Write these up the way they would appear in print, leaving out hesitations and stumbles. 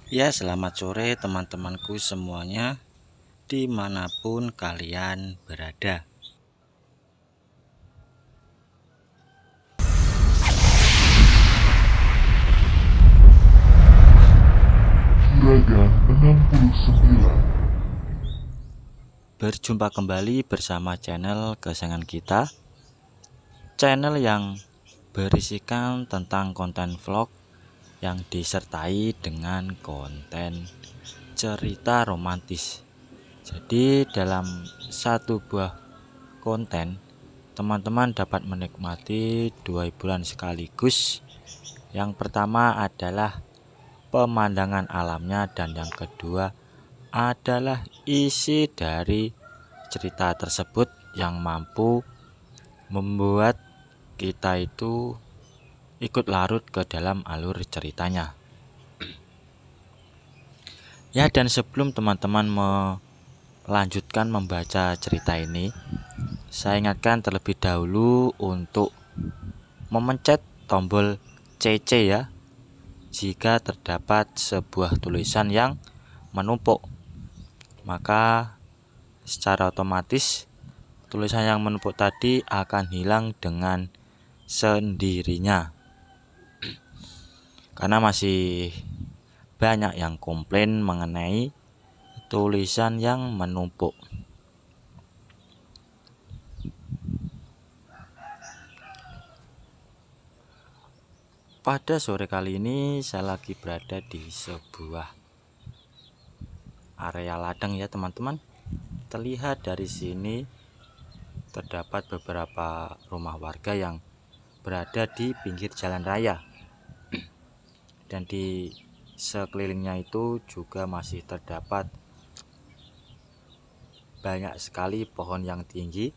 Ya, selamat sore teman-temanku semuanya, dimanapun kalian berada. Juragan 69. Berjumpa kembali bersama channel kesayangan kita, channel yang berisikan tentang konten vlog yang disertai dengan konten cerita romantis. Jadi dalam satu buah konten, teman-teman dapat menikmati dua hiburan sekaligus. Yang pertama adalah pemandangan alamnya, dan yang kedua adalah isi dari cerita tersebut yang mampu membuat kita itu ikut larut ke dalam alur ceritanya. Ya, dan sebelum teman-teman melanjutkan membaca cerita ini, saya ingatkan terlebih dahulu untuk memencet tombol CC ya, jika terdapat sebuah tulisan yang menumpuk, maka secara otomatis tulisan yang menumpuk tadi akan hilang dengan sendirinya. Karena masih banyak yang komplain mengenai tulisan yang menumpuk. Pada sore kali ini saya lagi berada di sebuah area ladang ya teman-teman. Terlihat dari sini terdapat beberapa rumah warga yang berada di pinggir jalan raya, dan di sekelilingnya itu juga masih terdapat banyak sekali pohon yang tinggi,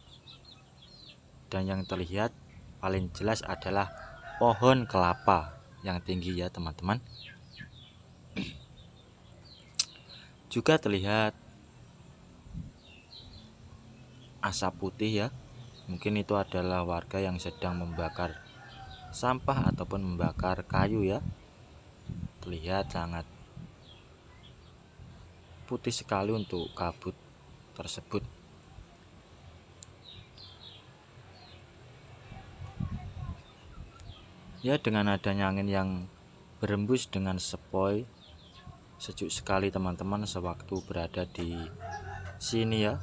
dan yang terlihat paling jelas adalah pohon kelapa yang tinggi ya teman-teman. Juga terlihat asap putih ya, mungkin itu adalah warga yang sedang membakar sampah ataupun membakar kayu ya. Terlihat sangat putih sekali untuk kabut tersebut. Ya, dengan adanya angin yang berembus dengan sepoi, sejuk sekali teman-teman sewaktu berada di sini ya.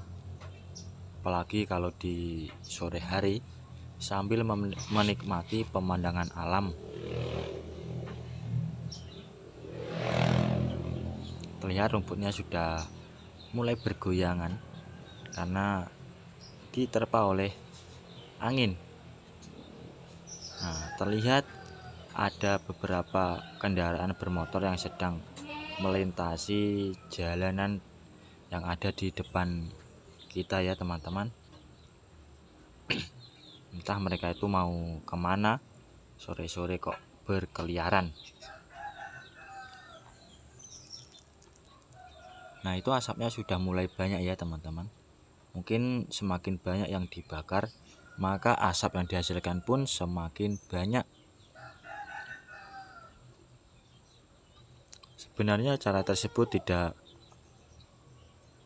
Apalagi kalau di sore hari sambil menikmati pemandangan alam. Terlihat rumputnya sudah mulai bergoyangan karena diterpa oleh angin. Nah, terlihat ada beberapa kendaraan bermotor yang sedang melintasi jalanan yang ada di depan kita ya teman-teman. Entah mereka itu mau kemana sore-sore kok berkeliaran. Nah, itu asapnya sudah mulai banyak ya teman-teman. Mungkin semakin banyak yang dibakar, maka asap yang dihasilkan pun semakin banyak. Sebenarnya cara tersebut tidak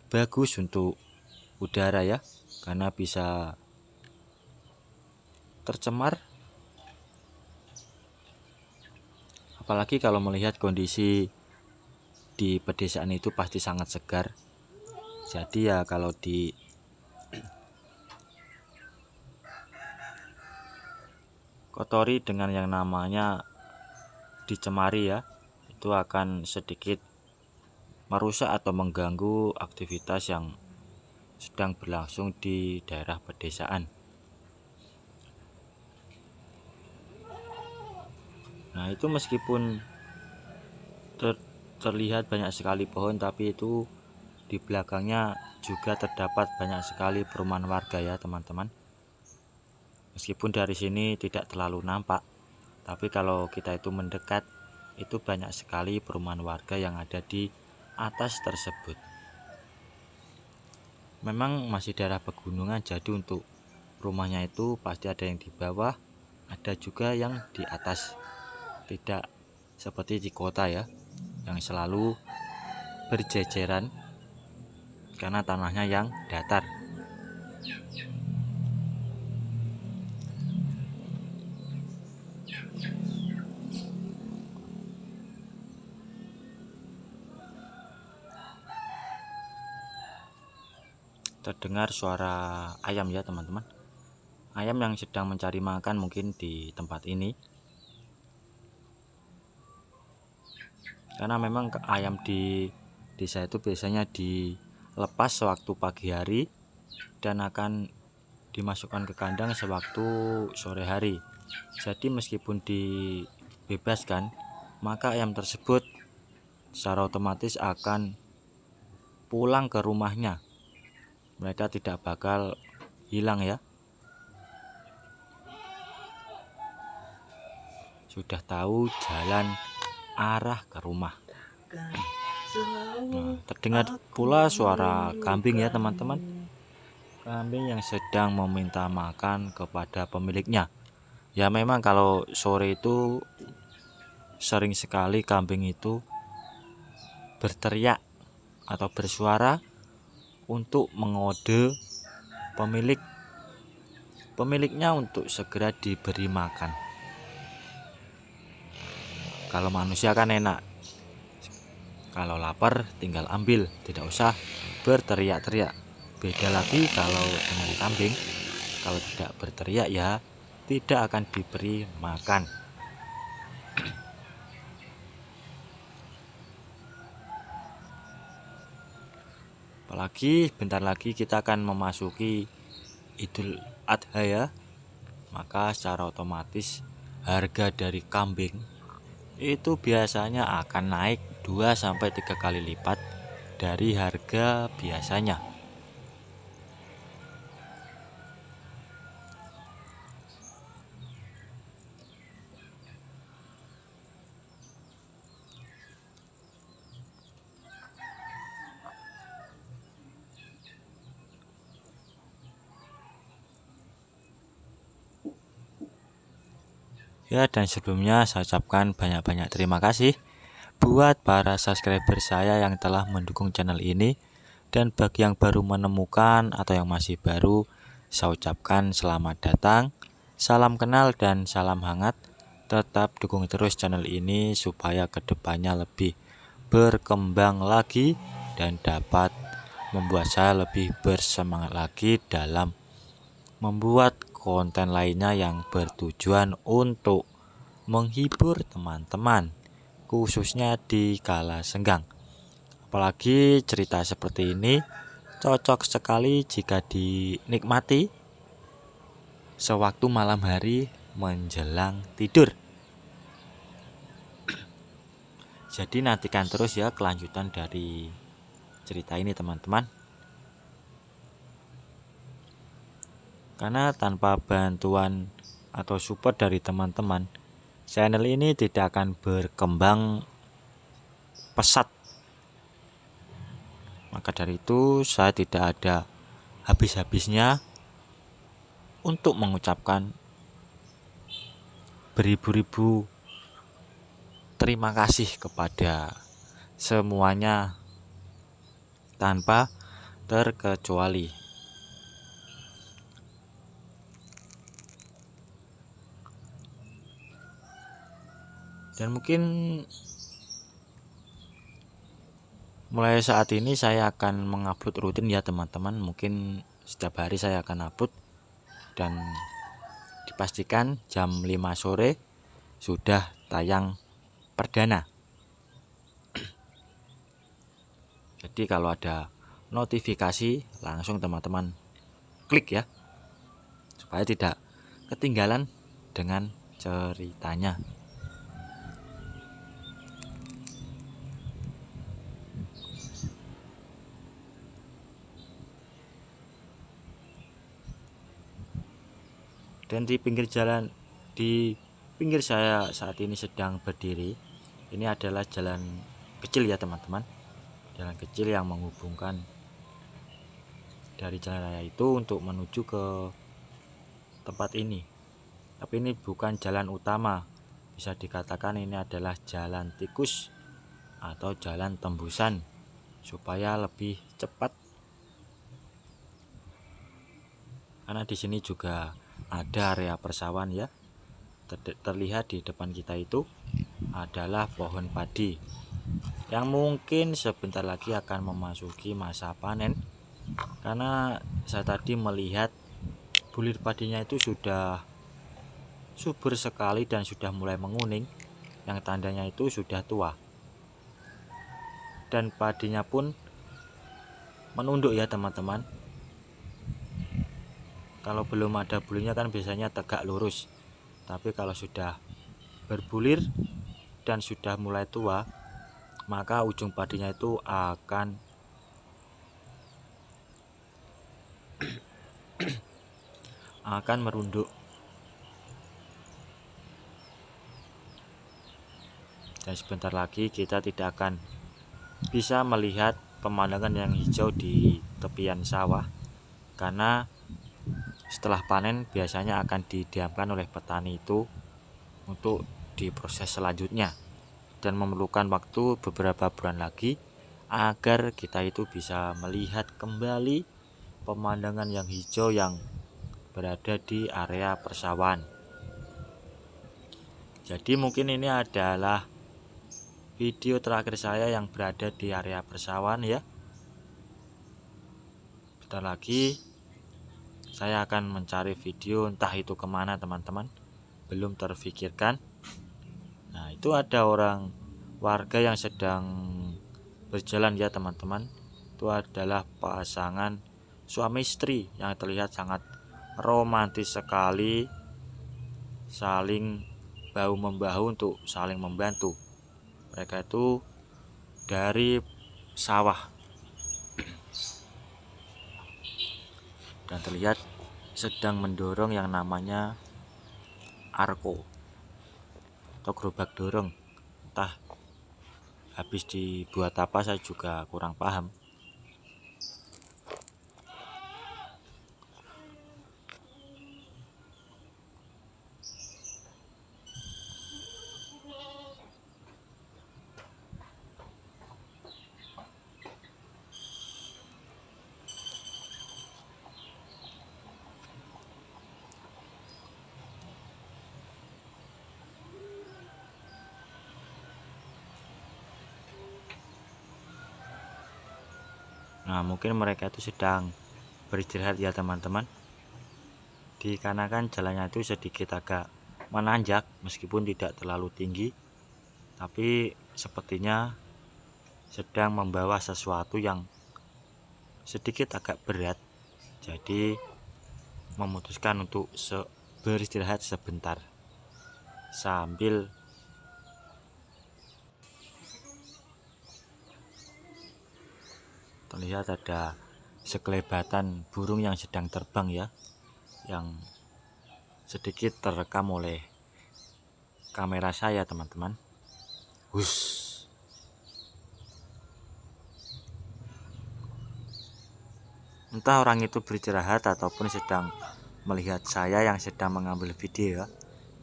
bagus untuk udara ya, karena bisa tercemar. Apalagi kalau melihat kondisi di pedesaan itu pasti sangat segar. Jadi ya kalau dikotori dengan yang namanya dicemari ya, itu akan sedikit merusak atau mengganggu aktivitas yang sedang berlangsung di daerah pedesaan. Nah, itu meskipun terlihat banyak sekali pohon, tapi itu di belakangnya juga terdapat banyak sekali perumahan warga ya teman-teman. Meskipun dari sini tidak terlalu nampak, tapi kalau kita itu mendekat, itu banyak sekali perumahan warga yang ada di atas tersebut. Memang masih daerah pegunungan, jadi untuk rumahnya itu pasti ada yang di bawah, ada juga yang di atas. Tidak seperti di kota ya. yang selalu berjejeran karena tanahnya yang datar. Terdengar suara ayam ya teman-teman. Ayam yang sedang mencari makan mungkin di tempat ini. Karena memang ayam di desa itu biasanya dilepas sewaktu pagi hari dan akan dimasukkan ke kandang sewaktu sore hari. Jadi meskipun dibebaskan, maka ayam tersebut secara otomatis akan pulang ke rumahnya. Mereka tidak bakal hilang ya. Sudah tahu jalan arah ke rumah. Nah, terdengar pula suara kambing ya teman-teman. Kambing yang sedang meminta makan kepada pemiliknya. Ya memang kalau sore itu sering sekali kambing itu berteriak atau bersuara untuk mengode pemiliknya untuk segera diberi makan. Kalau manusia kan enak, kalau lapar tinggal ambil, tidak usah berteriak-teriak. Beda lagi kalau dengan kambing, kalau tidak berteriak ya tidak akan diberi makan. Apalagi bentar lagi kita akan memasuki Idul Adha ya. Maka secara otomatis harga dari kambing itu biasanya akan naik 2-3 kali lipat dari harga biasanya. Ya, dan sebelumnya saya ucapkan banyak-banyak terima kasih buat para subscriber saya yang telah mendukung channel ini. Dan bagi yang baru menemukan atau yang masih baru, saya ucapkan selamat datang, salam kenal dan salam hangat. Tetap dukung terus channel ini supaya kedepannya lebih berkembang lagi dan dapat membuat saya lebih bersemangat lagi dalam membuat konten lainnya yang bertujuan untuk menghibur teman-teman, khususnya di kala senggang. Apalagi cerita seperti ini cocok sekali jika dinikmati sewaktu malam hari menjelang tidur. Jadi nantikan terus ya kelanjutan dari cerita ini teman-teman. Karena tanpa bantuan atau support dari teman-teman, channel ini tidak akan berkembang pesat. Maka dari itu saya tidak ada habis-habisnya untuk mengucapkan beribu-ribu terima kasih kepada semuanya tanpa terkecuali. Dan mungkin mulai saat ini saya akan mengupload rutin ya teman-teman. Mungkin setiap hari saya akan upload dan dipastikan jam 5 sore sudah tayang perdana. Jadi kalau ada notifikasi langsung teman-teman klik ya, supaya tidak ketinggalan dengan ceritanya. Dan di pinggir jalan, di pinggir saya saat ini sedang berdiri, ini adalah jalan kecil ya teman-teman, jalan kecil yang menghubungkan dari jalan raya itu untuk menuju ke tempat ini. Tapi ini bukan jalan utama, bisa dikatakan ini adalah jalan tikus atau jalan tembusan supaya lebih cepat. Karena di sini juga ada area persawahan ya. Terlihat di depan kita itu adalah pohon padi yang mungkin sebentar lagi akan memasuki masa panen. Karena saya tadi melihat bulir padinya itu sudah subur sekali dan sudah mulai menguning, yang tandanya itu sudah tua. Dan padinya pun menunduk ya teman-teman. Kalau belum ada bulirnya kan biasanya tegak lurus, tapi kalau sudah berbulir dan sudah mulai tua, maka ujung padinya itu akan merunduk. Dan sebentar lagi kita tidak akan bisa melihat pemandangan yang hijau di tepian sawah, karena setelah panen biasanya akan didiamkan oleh petani itu untuk diproses selanjutnya, dan memerlukan waktu beberapa bulan lagi agar kita itu bisa melihat kembali pemandangan yang hijau yang berada di area persawahan. Jadi mungkin ini adalah video terakhir saya yang berada di area persawahan ya. Bentar lagi saya akan mencari video, entah itu kemana teman-teman, belum terfikirkan. Nah, itu ada orang warga yang sedang berjalan ya teman-teman. Itu adalah pasangan suami istri yang terlihat sangat romantis sekali, saling bahu-membahu untuk saling membantu. Mereka itu dari sawah dan terlihat sedang mendorong yang namanya arko atau gerobak dorong. Entah habis dibuat apa, saya juga kurang paham. Nah, mungkin mereka itu sedang beristirahat ya teman-teman. Dikarenakan jalannya itu sedikit agak menanjak, meskipun tidak terlalu tinggi, tapi sepertinya sedang membawa sesuatu yang sedikit agak berat. Jadi memutuskan untuk beristirahat sebentar sambil terlihat ada sekelebatan burung yang sedang terbang ya, yang sedikit terekam oleh kamera saya teman-teman. Hush. Entah orang itu beristirahat ataupun sedang melihat saya yang sedang mengambil video ya.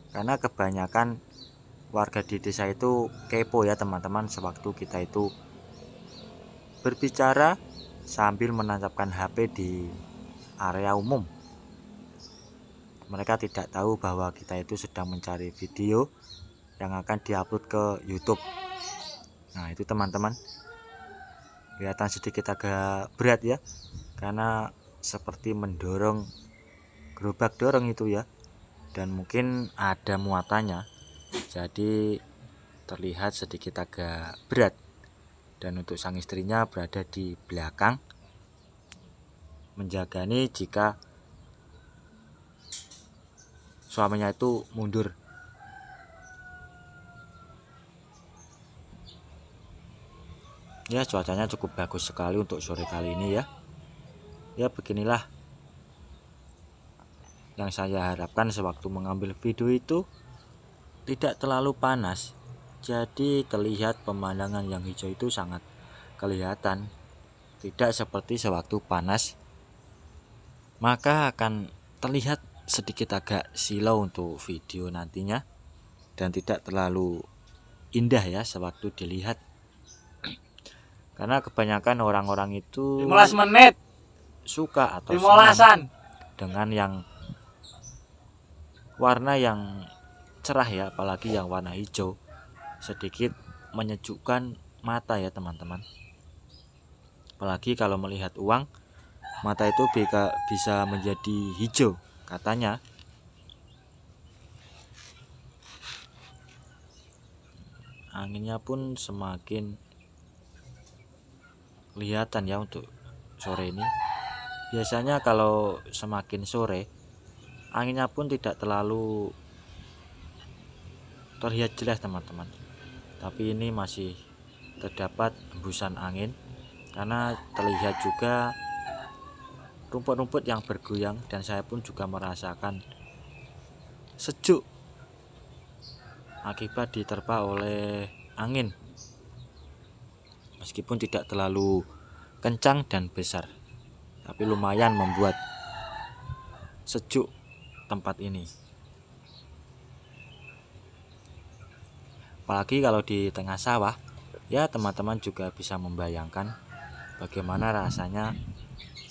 Karena kebanyakan warga di desa itu kepo ya teman-teman, sewaktu kita itu berbicara sambil menancapkan HP di area umum. Mereka tidak tahu bahwa kita itu sedang mencari video yang akan diupload ke YouTube. Nah, itu teman-teman, kelihatan sedikit agak berat ya, karena seperti mendorong gerobak dorong itu ya, dan mungkin ada muatannya, jadi terlihat sedikit agak berat. Dan untuk sang istrinya berada di belakang menjagani jika suaminya itu mundur. Ya, cuacanya cukup bagus sekali untuk sore kali ini ya. Ya, beginilah yang saya harapkan sewaktu mengambil video itu, tidak terlalu panas. Jadi terlihat pemandangan yang hijau itu sangat kelihatan, tidak seperti sewaktu panas, maka akan terlihat sedikit agak silau untuk video nantinya, dan tidak terlalu indah ya sewaktu dilihat. Karena kebanyakan orang-orang itu 15 menit. suka atau 15-an. dengan yang warna yang cerah ya, apalagi yang warna hijau, sedikit menyejukkan mata ya teman-teman. Apalagi kalau melihat uang, mata itu bisa menjadi hijau katanya. Anginnya pun semakin kelihatan ya untuk sore ini. Biasanya kalau semakin sore, anginnya pun tidak terlalu terlihat jelas teman-teman. Tapi ini masih terdapat hembusan angin, karena terlihat juga rumput-rumput yang bergoyang, dan saya pun juga merasakan sejuk akibat diterpa oleh angin, meskipun tidak terlalu kencang dan besar, tapi lumayan membuat sejuk tempat ini. Apalagi kalau di tengah sawah ya, teman-teman juga bisa membayangkan bagaimana rasanya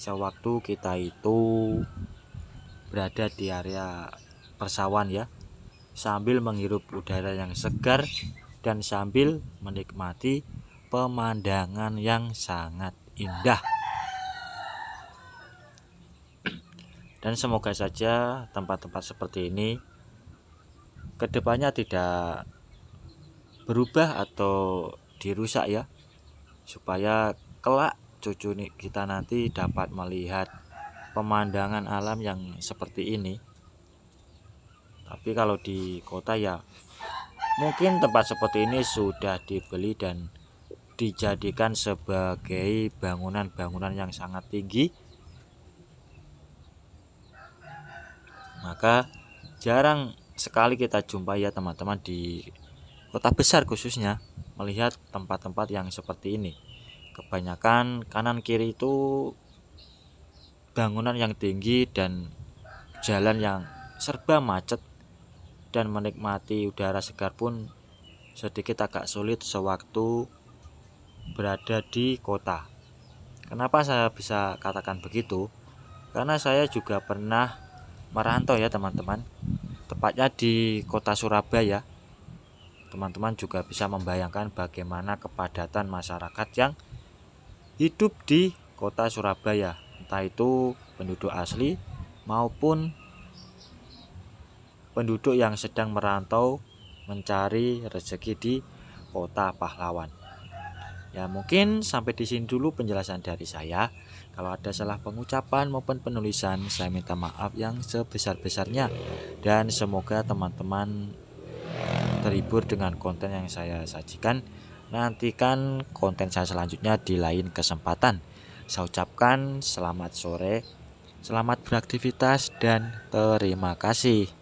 sewaktu kita itu berada di area persawahan ya, sambil menghirup udara yang segar dan sambil menikmati pemandangan yang sangat indah. Dan semoga saja tempat-tempat seperti ini kedepannya tidak berubah atau dirusak ya, supaya kelak cucu kita nanti dapat melihat pemandangan alam yang seperti ini. Tapi kalau di kota ya mungkin tempat seperti ini sudah dibeli dan dijadikan sebagai bangunan-bangunan yang sangat tinggi, maka jarang sekali kita jumpai ya teman-teman di kota besar khususnya melihat tempat-tempat yang seperti ini. Kebanyakan kanan kiri itu bangunan yang tinggi dan jalan yang serba macet, dan menikmati udara segar pun sedikit agak sulit sewaktu berada di kota. Kenapa saya bisa katakan begitu? Karena saya juga pernah merantau ya teman-teman, tepatnya di kota Surabaya. Teman-teman juga bisa membayangkan bagaimana kepadatan masyarakat yang hidup di kota Surabaya, entah itu penduduk asli maupun penduduk yang sedang merantau mencari rezeki di kota pahlawan. Ya mungkin sampai di sini dulu penjelasan dari saya. Kalau ada salah pengucapan maupun penulisan, saya minta maaf yang sebesar-besarnya, dan semoga teman-teman terhibur dengan konten yang saya sajikan. Nantikan konten saya selanjutnya di lain kesempatan. Saya ucapkan selamat sore, selamat beraktivitas, dan terima kasih.